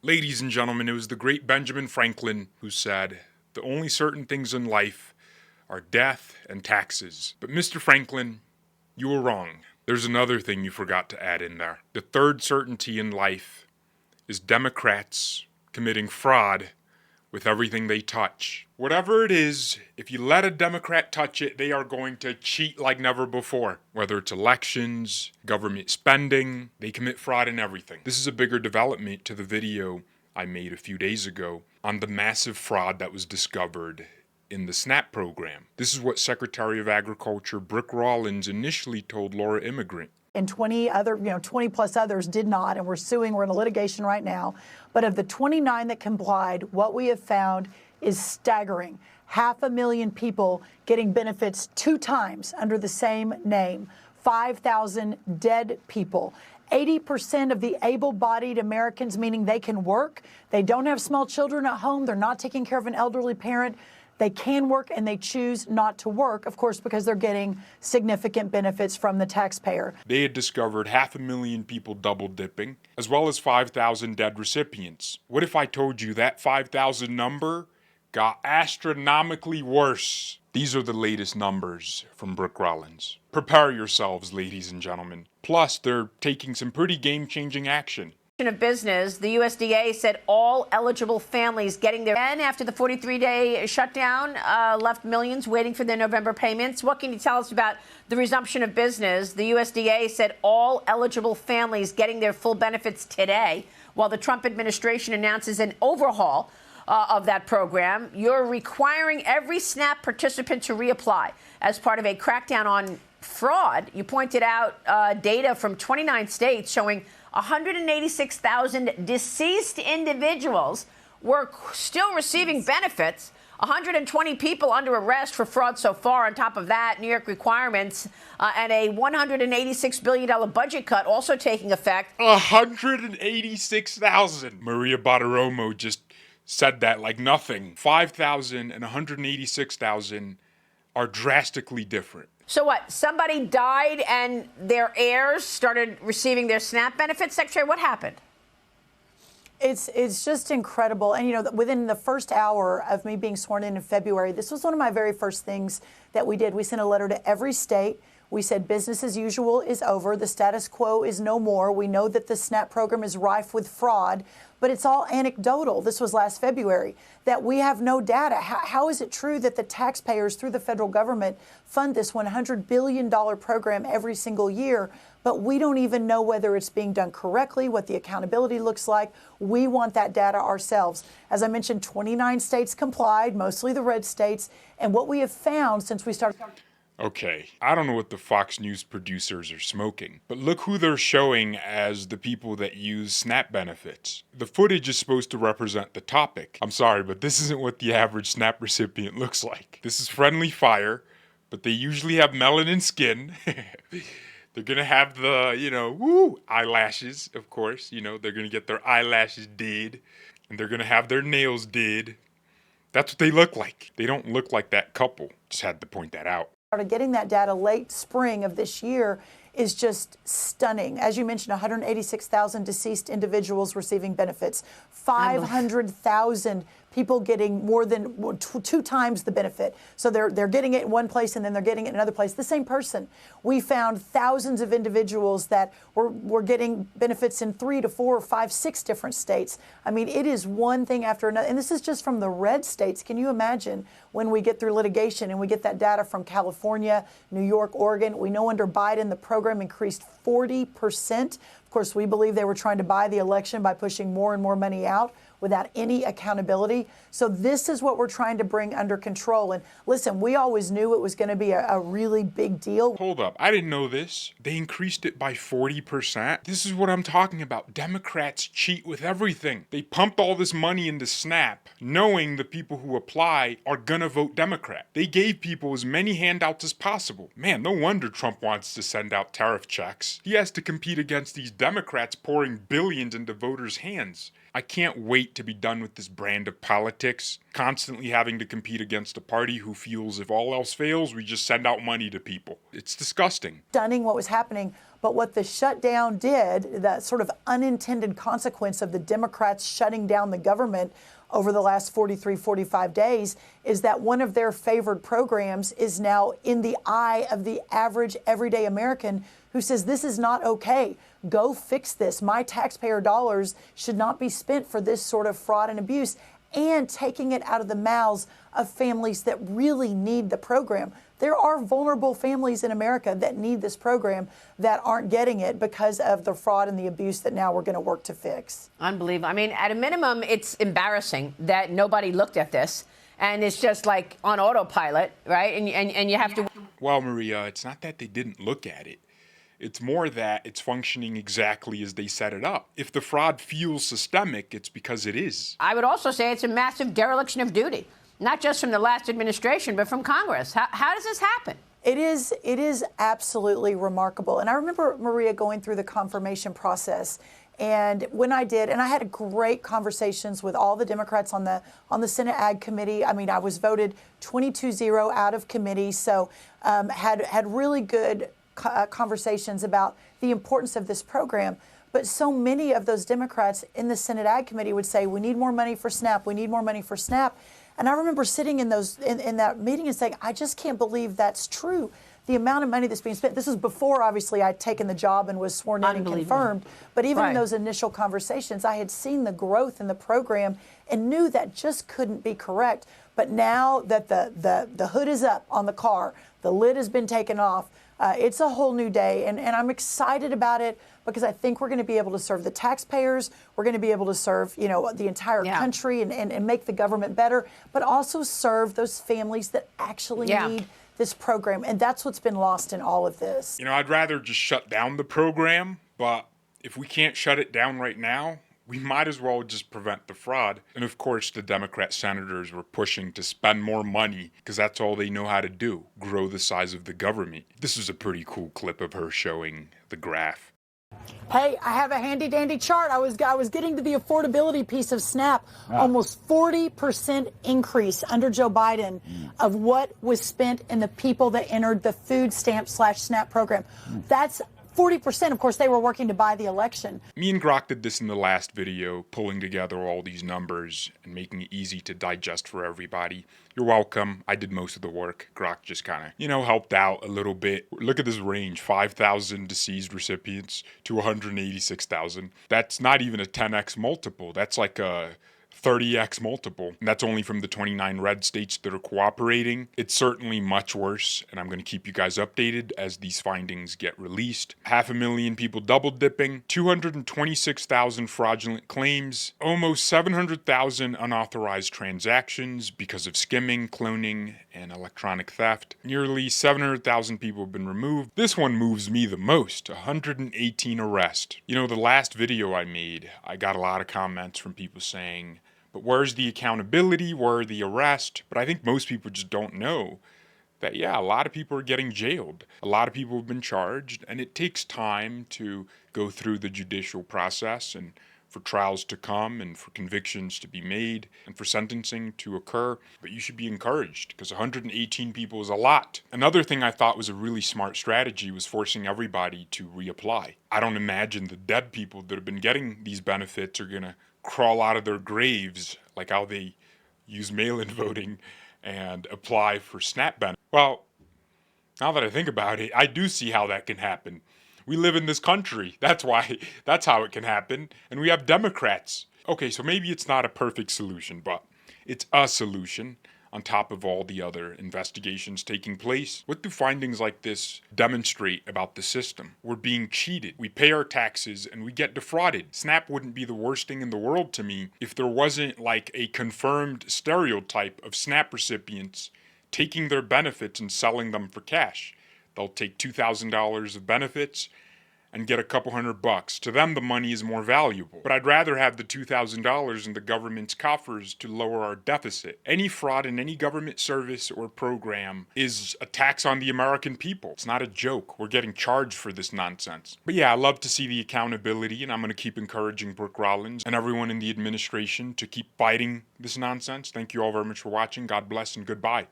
Ladies and gentlemen, it was the great Benjamin Franklin who said, "The only certain things in life are death and taxes." But Mr. Franklin, you were wrong. There's another thing you forgot to add in there. The third certainty in life is Democrats committing fraud with everything they touch. Whatever it is, if you let a Democrat touch it, they are going to cheat like never before. Whether it's elections, government spending, they commit fraud in everything. This is a bigger development to the video I made a few days ago on the massive fraud that was discovered in the SNAP program. This is what Secretary of Agriculture Brooke Rollins initially told Laura Immigrant. And 20 plus others did not, and we're suing. We're in a litigation right now. But of the 29 that complied, what we have found is staggering. 500,000 people getting benefits 2 times under the same name. 5,000 dead people. 80% of the able-bodied Americans, meaning they can work, they don't have small children at home, they're not taking care of an elderly parent, they can work and they choose not to work, of course, because they're getting significant benefits from the taxpayer. They had discovered 500,000 people double dipping, as well as 5,000 dead recipients. What if I told you that 5,000 number got astronomically worse? These are the latest numbers from Brooke Rollins. Prepare yourselves, ladies and gentlemen. Plus, they're taking some pretty game-changing action. Of business, the USDA said all eligible families getting their and after the 43-day shutdown left millions waiting for their November payments. What can you tell us about the resumption of business? The USDA said all eligible families getting their full benefits today, while the Trump administration announces an overhaul of that program. You're requiring every SNAP participant to reapply as part of a crackdown on fraud. You pointed out data from 29 states showing 186,000 deceased individuals were still receiving benefits. 120 people under arrest for fraud so far. On top of that, New York requirements and a $186 billion budget cut also taking effect. 186,000. Maria Bartiromo just said that like nothing. 5,000 and 186,000 are drastically different. So what? Somebody died and their heirs started receiving their SNAP benefits? Secretary, what happened? It's just incredible. And, within the first hour of me being sworn in February, this was one of my very first things that we did. We sent a letter to every state. We said business as usual is over. The status quo is no more. We know that the SNAP program is rife with fraud, but it's all anecdotal. This was last February, that we have no data. How is it true that the taxpayers through the federal government fund this $100 billion program every single year, but we don't even know whether it's being done correctly, what the accountability looks like? We want that data ourselves. As I mentioned, 29 states complied, mostly the red states, and what we have found since we started... Okay, I don't know what the Fox News producers are smoking, but look who they're showing as the people that use SNAP benefits. The footage is supposed to represent the topic. I'm sorry, but this isn't what the average SNAP recipient looks like. This is friendly fire, but they usually have melanin skin. They're gonna have the, eyelashes, of course. They're gonna get their eyelashes did, and they're gonna have their nails did. That's what they look like. They don't look like that couple. Just had to point that out. Getting that data late spring of this year is just stunning. As you mentioned, 186,000 deceased individuals receiving benefits, 500,000 people getting more than 2 times the benefit. So they're getting it in one place and then they're getting it in another place. The same person. We found thousands of individuals that were getting benefits in 3 to 4 or 5, 6 different states. I mean, it is one thing after another. And this is just from the red states. Can you imagine when we get through litigation and we get that data from California, New York, Oregon? We know under Biden, the program increased 40%. Of course, we believe they were trying to buy the election by pushing more and more money out without any accountability. So this is what we're trying to bring under control. And listen, we always knew it was going to be a really big deal. Hold up. I didn't know this. They increased it by 40%. This is what I'm talking about. Democrats cheat with everything. They pumped all this money into SNAP, knowing the people who apply are going to vote Democrat. They gave people as many handouts as possible. Man, no wonder Trump wants to send out tariff checks. He has to compete against these Democrats pouring billions into voters' hands. I can't wait to be done with this brand of politics, constantly having to compete against a party who feels if all else fails, we just send out money to people. It's disgusting. Stunning what was happening. But what the shutdown did, that sort of unintended consequence of the Democrats shutting down the government over the last 43, 45 days, is that one of their favored programs is now in the eye of the average everyday American who says, this is not okay. Go fix this. My taxpayer dollars should not be spent for this sort of fraud and abuse, and taking it out of the mouths of families that really need the program. There are vulnerable families in America that need this program that aren't getting it because of the fraud and the abuse that now we're going to work to fix. Unbelievable. I mean, at a minimum, it's embarrassing that nobody looked at this, and it's just like on autopilot, right? And you have to. Well, Maria, it's not that they didn't look at it. It's more that it's functioning exactly as they set it up. If the fraud feels systemic, it's because it is. I would also say it's a massive dereliction of duty, not just from the last administration, but from Congress. How does this happen? It is absolutely remarkable. And I remember, Maria, going through the confirmation process. And when I did, and I had great conversations with all the Democrats on the Senate Ag Committee. I mean, I was voted 22-0 out of committee, so had really good conversations about the importance of this program. But so many of those Democrats in the Senate Ag Committee would say, we need more money for SNAP, we need more money for SNAP. And I remember sitting in that meeting and saying, I just can't believe that's true. The amount of money that's being spent. This is before, obviously, I'd taken the job and was sworn in and confirmed. But even in those initial conversations, I had seen the growth in the program and knew that just couldn't be correct. But now that the hood is up on the car, the lid has been taken off, it's a whole new day. And I'm excited about it because I think we're going to be able to serve the taxpayers. We're going to be able to serve, the entire country and make the government better, but also serve those families that actually need this program. And that's what's been lost in all of this. I'd rather just shut down the program, but if we can't shut it down right now, we might as well just prevent the fraud. And of course, the Democrat senators were pushing to spend more money because that's all they know how to do, grow the size of the government. This is a pretty cool clip of her showing the graph. Hey, I have a handy dandy chart. I was getting to the affordability piece of SNAP. Almost 40% increase under Joe Biden of what was spent in the people that entered the food stamp/SNAP program. That's 40%. Of course, they were working to buy the election. Me and Grok did this in the last video, pulling together all these numbers and making it easy to digest for everybody. You're welcome. I did most of the work. Grok just kind of, helped out a little bit. Look at this range, 5,000 deceased recipients to 186,000. That's not even a 10x multiple. That's like a 30x multiple. And that's only from the 29 red states that are cooperating. It's certainly much worse, and I'm going to keep you guys updated as these findings get released. 500,000 people double dipping, 226,000 fraudulent claims, almost 700,000 unauthorized transactions because of skimming, cloning, and electronic theft. Nearly 700,000 people have been removed. This one moves me the most, 118 arrests. The last video I made, I got a lot of comments from people saying, but where's the accountability? Where are the arrests? But I think most people just don't know that, a lot of people are getting jailed. A lot of people have been charged, and it takes time to go through the judicial process and for trials to come and for convictions to be made and for sentencing to occur. But you should be encouraged because 118 people is a lot. Another thing I thought was a really smart strategy was forcing everybody to reapply. I don't imagine the dead people that have been getting these benefits are going to crawl out of their graves like how they use mail-in voting and apply for SNAP benefits. Well, now that I think about it, I do see how that can happen. We live in this country. That's how it can happen. And we have Democrats. Okay, so maybe it's not a perfect solution, but it's a solution on top of all the other investigations taking place. What do findings like this demonstrate about the system? We're being cheated. We pay our taxes and we get defrauded. SNAP wouldn't be the worst thing in the world to me if there wasn't like a confirmed stereotype of SNAP recipients taking their benefits and selling them for cash. They'll take $2,000 of benefits and get a couple $100. To them, the money is more valuable. But I'd rather have the $2,000 in the government's coffers to lower our deficit. Any fraud in any government service or program is a tax on the American people. It's not a joke. We're getting charged for this nonsense. But yeah, I love to see the accountability, and I'm going to keep encouraging Brooke Rollins and everyone in the administration to keep fighting this nonsense. Thank you all very much for watching. God bless and goodbye.